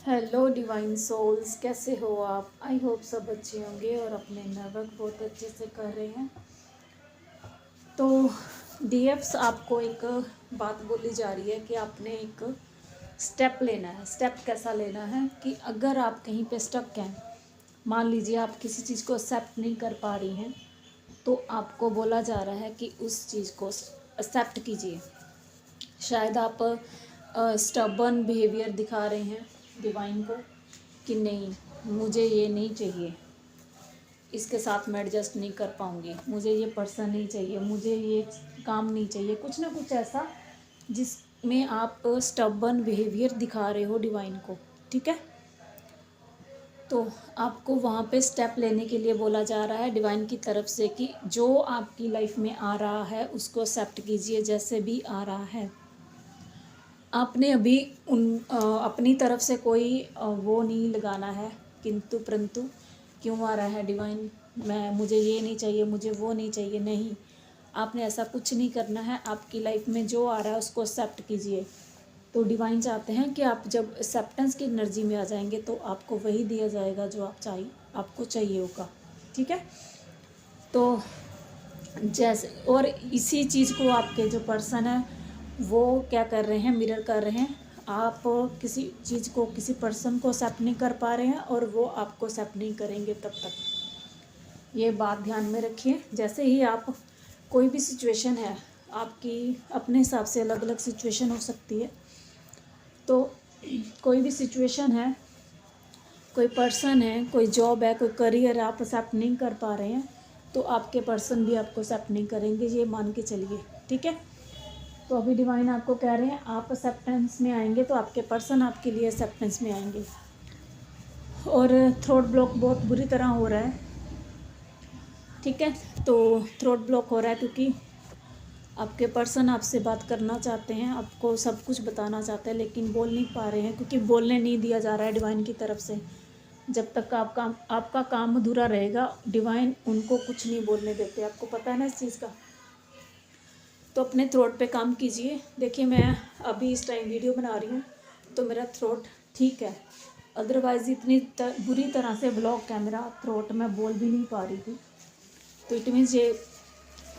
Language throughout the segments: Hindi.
हेलो डिवाइन सोल्स, कैसे हो आप? आई होप सब अच्छे होंगे और अपने नेटवर्क बहुत अच्छे से कर रहे हैं। तो डीएफ्स आपको एक बात बोली जा रही है कि आपने एक स्टेप लेना है। स्टेप कैसा लेना है कि अगर आप कहीं पे स्टक हैं, मान लीजिए आप किसी चीज़ को एक्सेप्ट नहीं कर पा रही हैं, तो आपको बोला जा रहा है कि उस चीज़ को एक्सेप्ट कीजिए। शायद आप स्टबर्न बिहेवियर दिखा रहे हैं डिवाइन को कि नहीं, मुझे ये नहीं चाहिए, इसके साथ मैं एडजस्ट नहीं कर पाऊँगी, मुझे ये पर्सन नहीं चाहिए, मुझे ये काम नहीं चाहिए, कुछ ना कुछ ऐसा जिसमें आप स्टबर्न बिहेवियर दिखा रहे हो डिवाइन को। ठीक है, तो आपको वहाँ पे स्टेप लेने के लिए बोला जा रहा है डिवाइन की तरफ से कि जो आपकी लाइफ में आ रहा है उसको एक्सेप्ट कीजिए, जैसे भी आ रहा है। आपने अभी अपनी तरफ से कोई वो नहीं लगाना है, किंतु परंतु क्यों आ रहा है डिवाइन, मुझे ये नहीं चाहिए, मुझे वो नहीं चाहिए, नहीं, आपने ऐसा कुछ नहीं करना है। आपकी लाइफ में जो आ रहा है उसको एक्सेप्ट कीजिए। तो डिवाइन चाहते हैं कि आप जब एक्सेप्टेंस की एनर्जी में आ जाएंगे तो आपको वही दिया जाएगा जो आपको चाहिए होगा। ठीक है, तो जैसे और इसी चीज़ को आपके जो पर्सन है वो क्या कर रहे हैं, मिरर कर रहे हैं। आप किसी चीज़ को, किसी पर्सन को एक्सेप्ट नहीं कर पा रहे हैं और वो आपको एक्सेप्ट नहीं करेंगे तब तक। ये बात ध्यान में रखिए। जैसे ही आप कोई भी सिचुएशन है, आपकी अपने हिसाब से अलग अलग सिचुएशन हो सकती है, तो कोई भी सिचुएशन है, कोई पर्सन है, कोई जॉब है, कोई करियर है, आप एक्सेप्ट नहीं कर पा रहे हैं तो आपके पर्सन भी आपको एक्सेप्ट नहीं करेंगे, ये मान के चलिए। ठीक है, तो अभी डिवाइन आपको कह रहे हैं आप एक्सेप्टेंस में आएंगे तो आपके पर्सन आपके लिए एक्सेप्टेंस में आएंगे। और थ्रोट ब्लॉक बहुत बुरी तरह हो रहा है। ठीक है, तो थ्रोट ब्लॉक हो रहा है क्योंकि आपके पर्सन आपसे बात करना चाहते हैं, आपको सब कुछ बताना चाहते हैं, लेकिन बोल नहीं पा रहे हैं क्योंकि बोलने नहीं दिया जा रहा है डिवाइन की तरफ से। जब तक आपका काम अधूरा रहेगा, डिवाइन उनको कुछ नहीं बोलने देते। आपको पता है ना इस चीज़ का। तो अपने थ्रोट पे काम कीजिए। देखिए, मैं अभी इस टाइम वीडियो बना रही हूँ तो मेरा थ्रोट ठीक है, अदरवाइज़ इतनी बुरी तरह से ब्लॉक है मेरा थ्रोट, मैं बोल भी नहीं पा रही थी। तो इट मीन्स ये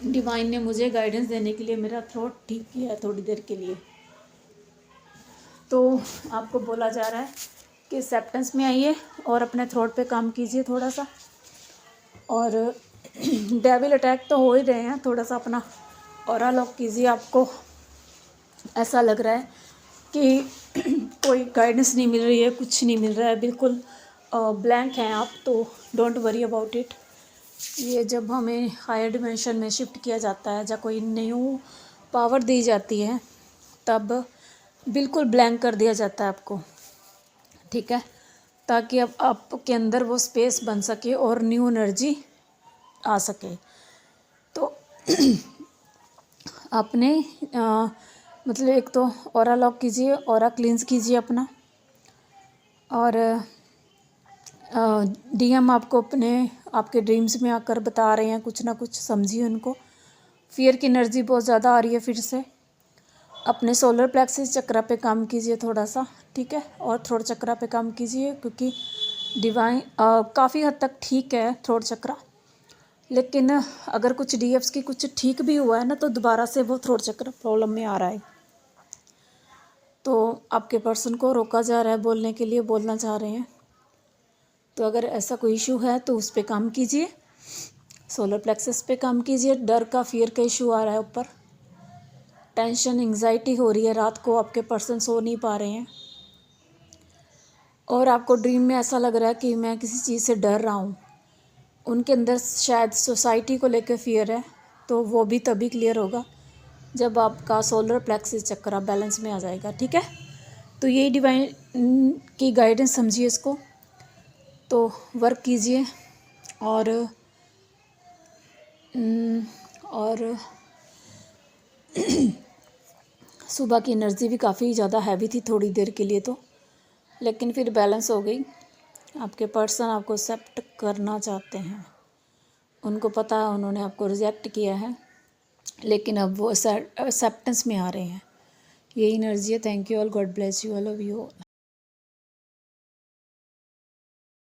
डिवाइन ने मुझे गाइडेंस देने के लिए मेरा थ्रोट ठीक किया है थोड़ी देर के लिए। तो आपको बोला जा रहा है कि एक्सेप्टेंस में आइए और अपने थ्रोट पे काम कीजिए थोड़ा सा। और डेविल अटैक तो हो ही रहे हैं, थोड़ा सा अपना ऑरा लॉक कीजिए। आपको ऐसा लग रहा है कि कोई गाइडेंस नहीं मिल रही है, कुछ नहीं मिल रहा है, बिल्कुल ब्लैंक हैं आप। तो डोंट वरी अबाउट इट। ये जब हमें हायर डिमेंशन में शिफ्ट किया जाता है या कोई न्यू पावर दी जाती है, तब बिल्कुल ब्लैंक कर दिया जाता है आपको। ठीक है, ताकि अब आपके अंदर वो स्पेस बन सके और न्यू एनर्जी आ सके। तो आपने मतलब एक तो ऑरा लॉक कीजिए, ऑरा क्लींस कीजिए अपना। और डीएम आपको आपके ड्रीम्स में आकर बता रहे हैं कुछ ना कुछ, समझिए उनको। फियर की एनर्जी बहुत ज़्यादा आ रही है फिर से। अपने सोलर प्लेक्सिस चक्रा पे काम कीजिए थोड़ा सा। ठीक है, और थ्रोट चक्रा पे काम कीजिए क्योंकि डिवाइन काफ़ी हद तक ठीक है थ्रोट चक्रा, लेकिन अगर कुछ डीएफ्स की कुछ ठीक भी हुआ है ना, तो दोबारा से वो थ्रोट चक्र प्रॉब्लम में आ रहा है। तो आपके पर्सन को रोका जा रहा है बोलने के लिए, बोलना चाह रहे हैं। तो अगर ऐसा कोई इशू है तो उस पर काम कीजिए, सोलर प्लेक्सस पे काम कीजिए। डर का, फियर का इशू आ रहा है ऊपर, टेंशन, एंग्जाइटी हो रही है, रात को आपके पर्सन सो नहीं पा रहे हैं और आपको ड्रीम में ऐसा लग रहा है कि मैं किसी चीज़ से डर रहा हूँ। उनके अंदर शायद सोसाइटी को लेकर फियर है, तो वो भी तभी क्लियर होगा जब आपका सोलर प्लेक्सिस चक्रा बैलेंस में आ जाएगा। ठीक है, तो यही डिवाइन की गाइडेंस समझिए इसको, तो वर्क कीजिए। और सुबह की एनर्जी भी काफ़ी ज़्यादा हैवी थी थोड़ी देर के लिए तो, लेकिन फिर बैलेंस हो गई। आपके पर्सन आपको एक्सेप्ट करना चाहते हैं, उनको पता है उन्होंने आपको रिजेक्ट किया है, लेकिन अब वो एक्सेप्टेंस में आ रहे हैं। यही एनर्जी है। Thank you all, God bless you, I love you.